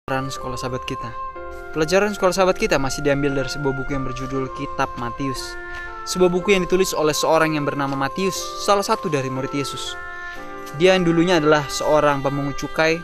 Pelajaran sekolah sahabat kita. Pelajaran sekolah sahabat kita masih diambil dari sebuah buku yang berjudul Kitab Matius. Sebuah buku yang ditulis oleh seorang yang bernama Matius, salah satu dari murid Yesus. Dia yang dulunya adalah seorang pemungut cukai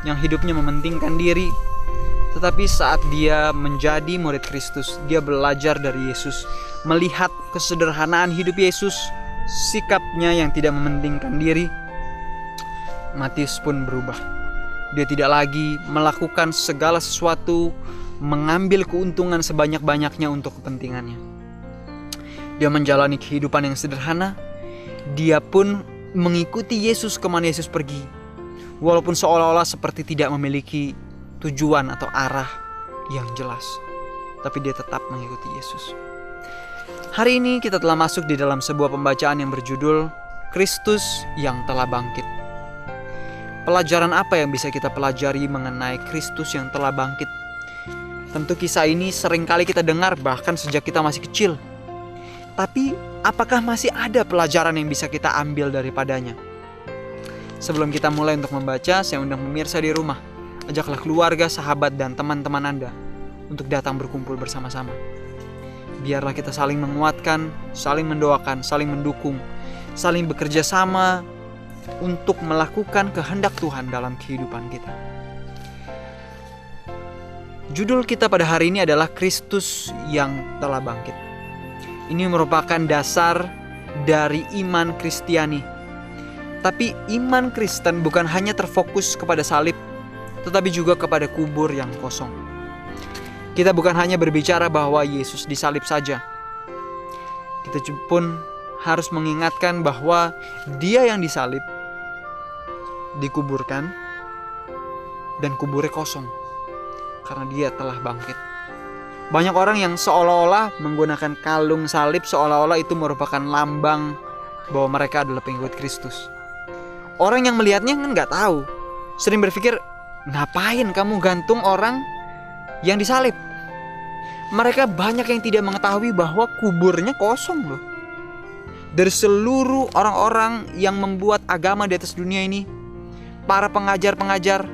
yang hidupnya mementingkan diri. Tetapi saat dia menjadi murid Kristus, dia belajar dari Yesus, melihat kesederhanaan hidup Yesus, sikapnya yang tidak mementingkan diri. Matius pun berubah. Dia tidak lagi melakukan segala sesuatu, mengambil keuntungan sebanyak-banyaknya untuk kepentingannya. Dia menjalani kehidupan yang sederhana. Dia pun mengikuti Yesus kemana Yesus pergi, walaupun seolah-olah seperti tidak memiliki tujuan atau arah yang jelas, tapi dia tetap mengikuti Yesus. Hari ini kita telah masuk di dalam sebuah pembacaan yang berjudul Kristus yang telah bangkit. Pelajaran apa yang bisa kita pelajari mengenai Kristus yang telah bangkit? Tentu kisah ini sering kali kita dengar bahkan sejak kita masih kecil. Tapi apakah masih ada pelajaran yang bisa kita ambil daripadanya? Sebelum kita mulai untuk membaca, saya undang pemirsa di rumah. Ajaklah keluarga, sahabat, dan teman-teman Anda untuk datang berkumpul bersama-sama. Biarlah kita saling menguatkan, saling mendoakan, saling mendukung, saling bekerja sama untuk melakukan kehendak Tuhan dalam kehidupan kita. Judul kita pada hari ini adalah Kristus yang telah bangkit. Ini merupakan dasar dari iman Kristiani. Tapi iman Kristen bukan hanya terfokus kepada salib, tetapi juga kepada kubur yang kosong. Kita bukan hanya berbicara bahwa Yesus disalib saja. Kita pun harus mengingatkan bahwa Dia yang disalib, dikuburkan, dan kuburnya kosong karena Dia telah bangkit. Banyak orang yang seolah-olah menggunakan kalung salib seolah-olah itu merupakan lambang bahwa mereka adalah pengikut Kristus. Orang yang melihatnya kan gak tahu, sering berpikir, ngapain kamu gantung orang yang disalib? Mereka banyak yang tidak mengetahui bahwa kuburnya kosong loh. Dari seluruh orang-orang yang membuat agama di atas dunia ini, para pengajar-pengajar,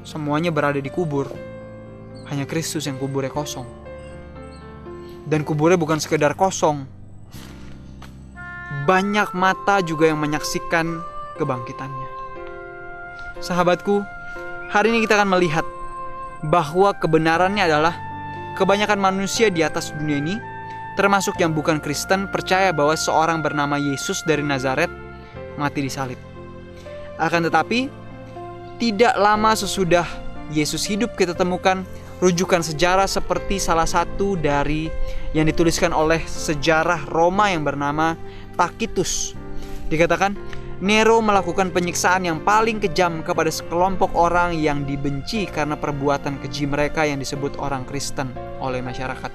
semuanya berada di kubur. Hanya Kristus yang kuburnya kosong. Dan kuburnya bukan sekedar kosong. Banyak mata juga yang menyaksikan kebangkitannya. Sahabatku, hari ini kita akan melihat bahwa kebenarannya adalah kebanyakan manusia di atas dunia ini, termasuk yang bukan Kristen, percaya bahwa seorang bernama Yesus dari Nazaret mati disalib. Akan tetapi, tidak lama sesudah Yesus hidup kita temukan rujukan sejarah seperti salah satu dari yang dituliskan oleh sejarah Roma yang bernama Tacitus. Dikatakan, Nero melakukan penyiksaan yang paling kejam kepada sekelompok orang yang dibenci karena perbuatan keji mereka yang disebut orang Kristen oleh masyarakat.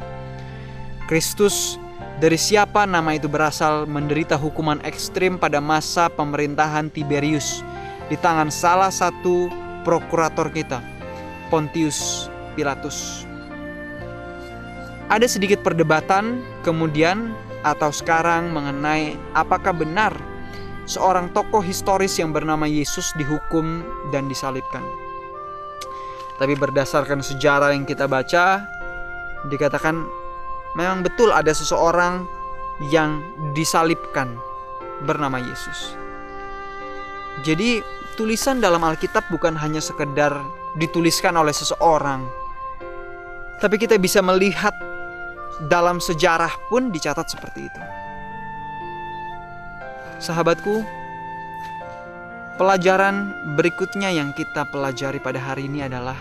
Kristus, dari siapa nama itu berasal, menderita hukuman ekstrim pada masa pemerintahan Tiberius di tangan salah satu prokurator kita, Pontius Pilatus. Ada sedikit perdebatan kemudian atau sekarang mengenai apakah benar seorang tokoh historis yang bernama Yesus dihukum dan disalibkan. Tapi berdasarkan sejarah yang kita baca, dikatakan memang betul ada seseorang yang disalibkan bernama Yesus. Jadi tulisan dalam Alkitab bukan hanya sekedar dituliskan oleh seseorang, tapi kita bisa melihat dalam sejarah pun dicatat seperti itu. Sahabatku, pelajaran berikutnya yang kita pelajari pada hari ini adalah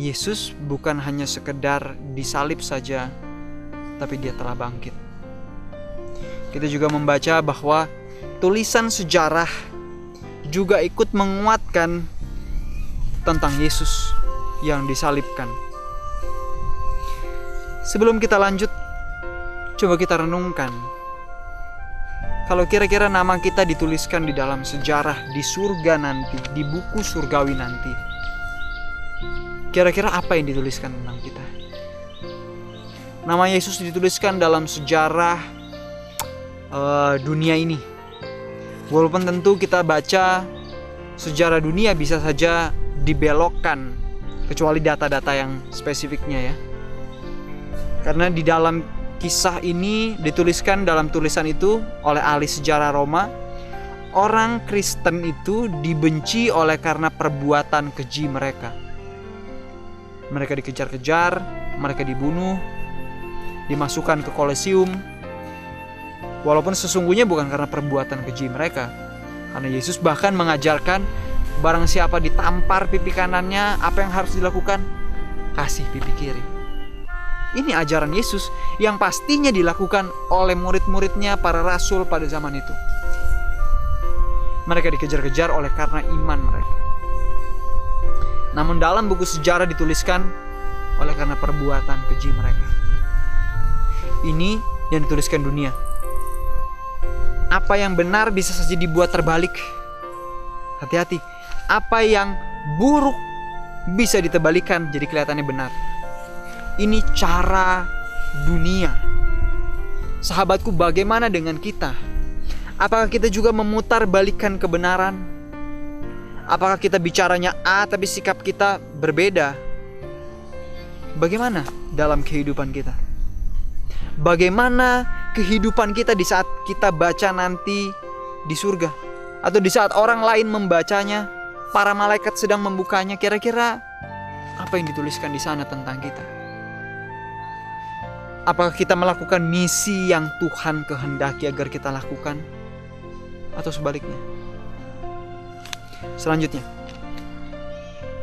Yesus bukan hanya sekedar disalib saja, tapi Dia telah bangkit. Kita juga membaca bahwa tulisan sejarah juga ikut menguatkan tentang Yesus yang disalibkan. Sebelum kita lanjut, coba kita renungkan. Kalau kira-kira nama kita dituliskan di dalam sejarah di surga nanti, di buku surgawi nanti, kira-kira apa yang dituliskan tentang kita? Nama Yesus dituliskan dalam sejarah dunia ini. Walaupun tentu kita baca sejarah dunia bisa saja dibelokkan kecuali data-data yang spesifiknya ya. Karena di dalam kisah ini dituliskan dalam tulisan itu oleh ahli sejarah Roma, orang Kristen itu dibenci oleh karena perbuatan keji mereka. Mereka dikejar-kejar, mereka dibunuh, dimasukkan ke Kolosium. Walaupun sesungguhnya bukan karena perbuatan keji mereka. Karena Yesus bahkan mengajarkan barang siapa ditampar pipi kanannya, apa yang harus dilakukan? Kasih pipi kiri. Ini ajaran Yesus yang pastinya dilakukan oleh murid-muridnya para rasul pada zaman itu. Mereka dikejar-kejar oleh karena iman mereka. Namun dalam buku sejarah dituliskan oleh karena perbuatan keji mereka. Ini yang dituliskan dunia. Apa yang benar bisa saja dibuat terbalik. Hati-hati. Apa yang buruk bisa ditebalikan jadi kelihatannya benar. Ini cara dunia. Sahabatku, bagaimana dengan kita? Apakah kita juga memutarbalikkan kebenaran? Apakah kita bicaranya A tapi sikap kita berbeda? Bagaimana dalam kehidupan kita? Bagaimana kehidupan kita di saat kita baca nanti di surga? Atau di saat orang lain membacanya, para malaikat sedang membukanya, kira-kira apa yang dituliskan di sana tentang kita? Apakah kita melakukan misi yang Tuhan kehendaki agar kita lakukan? Atau sebaliknya? Selanjutnya,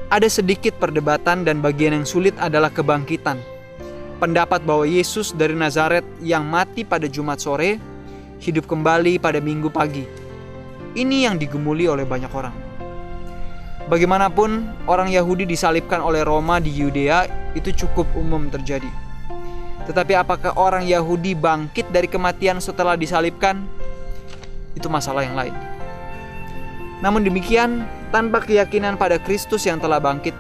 ada sedikit perdebatan dan bagian yang sulit adalah kebangkitan. Pendapat bahwa Yesus dari Nazaret yang mati pada Jumat sore, hidup kembali pada Minggu pagi. Ini yang digemuli oleh banyak orang. Bagaimanapun, orang Yahudi disalibkan oleh Roma di Yudea itu cukup umum terjadi. Tetapi apakah orang Yahudi bangkit dari kematian setelah disalibkan? Itu masalah yang lain. Namun demikian, tanpa keyakinan pada Kristus yang telah bangkit,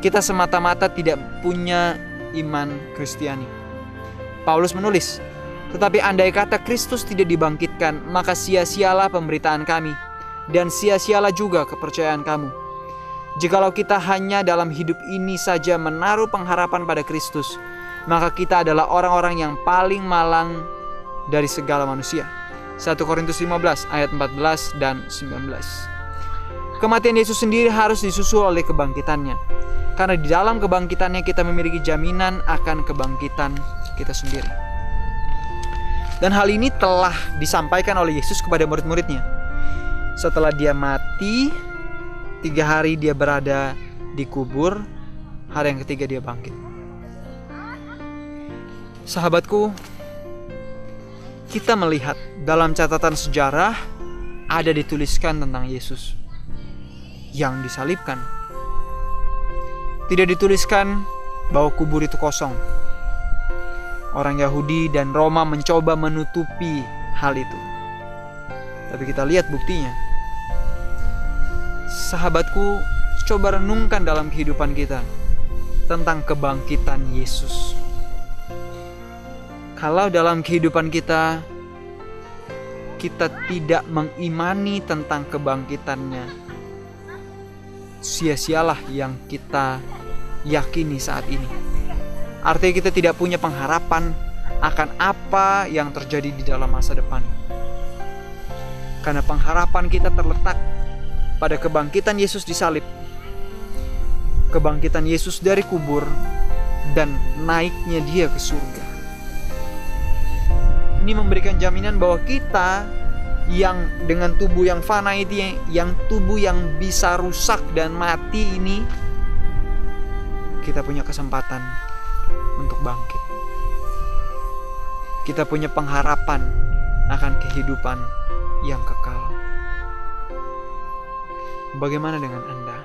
kita semata-mata tidak punya iman Kristiani. Paulus menulis, tetapi andai kata Kristus tidak dibangkitkan, maka sia-sialah pemberitaan kami, dan sia-sialah juga kepercayaan kamu. Jikalau kita hanya dalam hidup ini saja menaruh pengharapan pada Kristus, maka kita adalah orang-orang yang paling malang dari segala manusia. 1 Korintus 15 ayat 14 dan 19. Kematian Yesus sendiri harus disusul oleh kebangkitannya. Karena di dalam kebangkitannya kita memiliki jaminan akan kebangkitan kita sendiri. Dan hal ini telah disampaikan oleh Yesus kepada murid-muridnya. Setelah dia mati, 3 hari dia berada di kubur, hari yang ketiga dia bangkit. Sahabatku, kita melihat dalam catatan sejarah ada dituliskan tentang Yesus yang disalibkan. Tidak dituliskan bahwa kubur itu kosong. Orang Yahudi dan Roma mencoba menutupi hal itu. Tapi kita lihat buktinya. Sahabatku, coba renungkan dalam kehidupan kita tentang kebangkitan Yesus. Kalau dalam kehidupan kita tidak mengimani tentang kebangkitannya, sia-sialah yang kita yakini saat ini. Artinya kita tidak punya pengharapan akan apa yang terjadi di dalam masa depan. Karena pengharapan kita terletak pada kebangkitan Yesus di salib, kebangkitan Yesus dari kubur, dan naiknya dia ke surga. Ini memberikan jaminan bahwa kita yang dengan tubuh yang fana itu, yang tubuh yang bisa rusak dan mati ini, kita punya kesempatan untuk bangkit. Kita punya pengharapan akan kehidupan yang kekal. Bagaimana dengan Anda?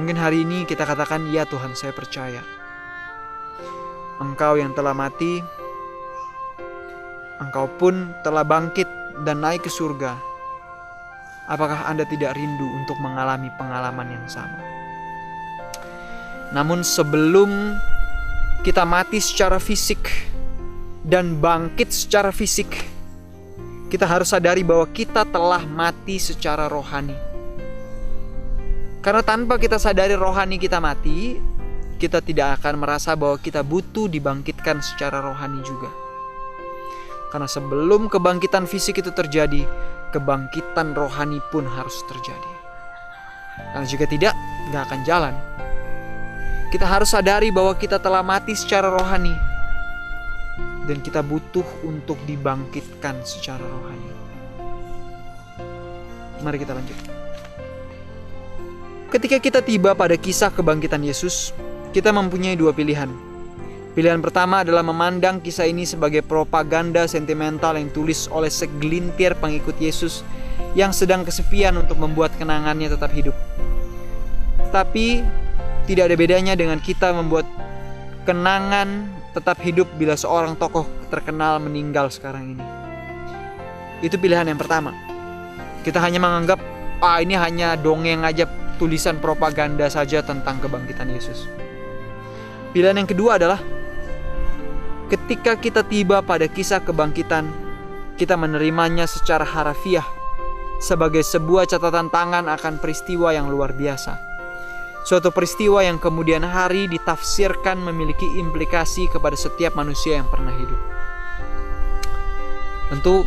Mungkin hari ini kita katakan, ya Tuhan, saya percaya Engkau yang telah mati, Engkau pun telah bangkit dan naik ke surga. Apakah Anda tidak rindu untuk mengalami pengalaman yang sama? Namun sebelum kita mati secara fisik dan bangkit secara fisik, kita harus sadari bahwa kita telah mati secara rohani. Karena tanpa kita sadari rohani kita mati, kita tidak akan merasa bahwa kita butuh dibangkitkan secara rohani juga. Karena sebelum kebangkitan fisik itu terjadi, kebangkitan rohani pun harus terjadi. Karena jika tidak, gak akan jalan. Kita harus sadari bahwa kita telah mati secara rohani, dan kita butuh untuk dibangkitkan secara rohani. Mari kita lanjut. Ketika kita tiba pada kisah kebangkitan Yesus, kita mempunyai dua pilihan. Pilihan pertama adalah memandang kisah ini sebagai propaganda sentimental yang ditulis oleh segelintir pengikut Yesus yang sedang kesepian untuk membuat kenangannya tetap hidup. Tapi tidak ada bedanya dengan kita membuat kenangan tetap hidup bila seorang tokoh terkenal meninggal sekarang ini. Itu pilihan yang pertama. Kita hanya menganggap ini hanya dongeng aja, tulisan propaganda saja tentang kebangkitan Yesus. Pilihan yang kedua adalah ketika kita tiba pada kisah kebangkitan, kita menerimanya secara harafiah sebagai sebuah catatan tangan akan peristiwa yang luar biasa. Suatu peristiwa yang kemudian hari ditafsirkan memiliki implikasi kepada setiap manusia yang pernah hidup. Tentu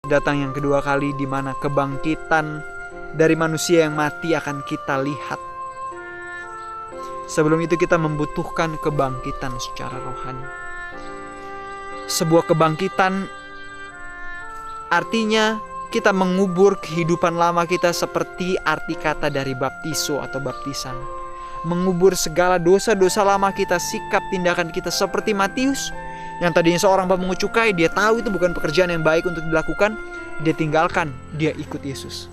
datang yang kedua kali di mana kebangkitan dari manusia yang mati akan kita lihat. Sebelum itu kita membutuhkan kebangkitan secara rohani. Sebuah kebangkitan artinya kita mengubur kehidupan lama kita seperti arti kata dari baptiso atau baptisan. Mengubur segala dosa-dosa lama kita, sikap tindakan kita seperti Matius yang tadinya seorang pemungut cukai, dia tahu itu bukan pekerjaan yang baik untuk dilakukan, dia tinggalkan, dia ikut Yesus.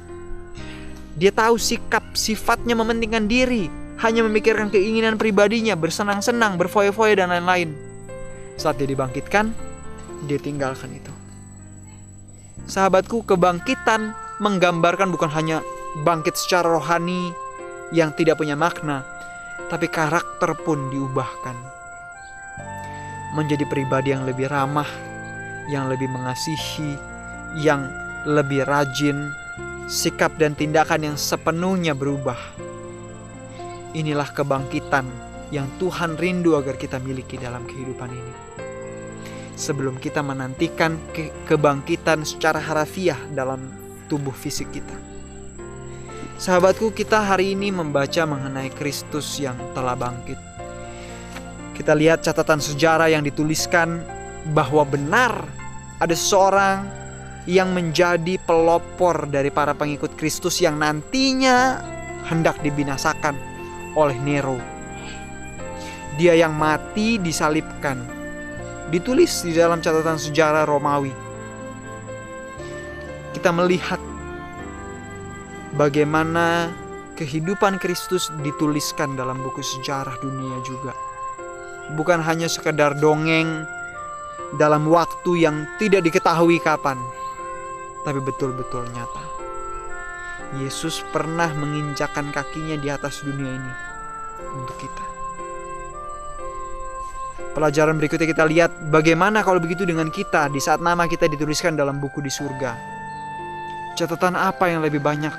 Dia tahu sikap, sifatnya mementingkan diri, hanya memikirkan keinginan pribadinya, bersenang-senang, berfoya-foya dan lain-lain. Saat dia dibangkitkan, dia tinggalkan itu. Sahabatku, kebangkitan menggambarkan bukan hanya bangkit secara rohani yang tidak punya makna, tapi karakter pun diubahkan menjadi pribadi yang lebih ramah, yang lebih mengasihi, yang lebih rajin, sikap dan tindakan yang sepenuhnya berubah. Inilah kebangkitan yang Tuhan rindu agar kita miliki dalam kehidupan ini. Sebelum kita menantikan kebangkitan secara harafiah dalam tubuh fisik kita. Sahabatku, kita hari ini membaca mengenai Kristus yang telah bangkit. Kita lihat catatan sejarah yang dituliskan bahwa benar ada seorang yang menjadi pelopor dari para pengikut Kristus yang nantinya hendak dibinasakan oleh Nero. Dia yang mati disalibkan, ditulis di dalam catatan sejarah Romawi. Kita melihat bagaimana kehidupan Kristus dituliskan dalam buku sejarah dunia juga. Bukan hanya sekedar dongeng dalam waktu yang tidak diketahui kapan, tapi betul-betul nyata. Yesus pernah menginjakkan kakinya di atas dunia ini untuk kita. Pelajaran berikutnya kita lihat bagaimana kalau begitu dengan kita di saat nama kita dituliskan dalam buku di surga. Catatan apa yang lebih banyak?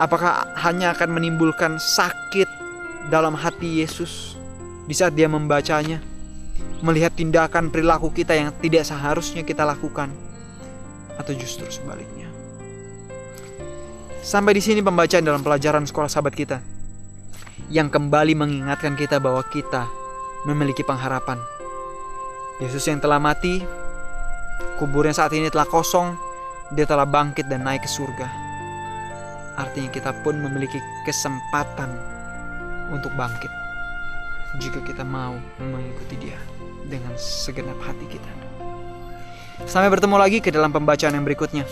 Apakah hanya akan menimbulkan sakit dalam hati Yesus di saat dia membacanya? Melihat tindakan perilaku kita yang tidak seharusnya kita lakukan, atau justru sebaliknya. Sampai di sini pembacaan dalam pelajaran sekolah sahabat kita yang kembali mengingatkan kita bahwa kita memiliki pengharapan. Yesus yang telah mati, kuburnya saat ini telah kosong, dia telah bangkit dan naik ke surga. Artinya kita pun memiliki kesempatan untuk bangkit jika kita mau mengikuti dia dengan segenap hati kita. Sampai bertemu lagi ke dalam pembacaan yang berikutnya.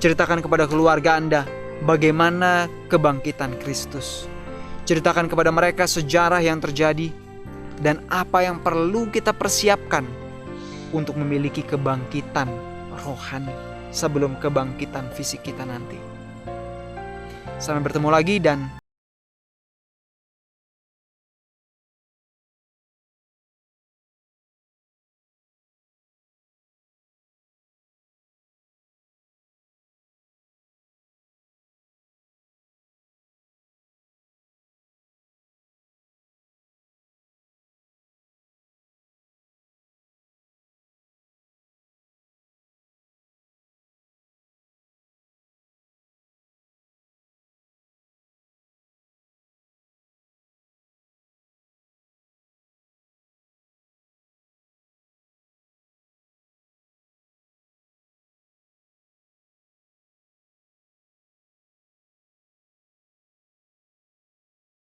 Ceritakan kepada keluarga Anda bagaimana kebangkitan Kristus. Ceritakan kepada mereka sejarah yang terjadi dan apa yang perlu kita persiapkan untuk memiliki kebangkitan rohani sebelum kebangkitan fisik kita nanti. Sampai bertemu lagi dan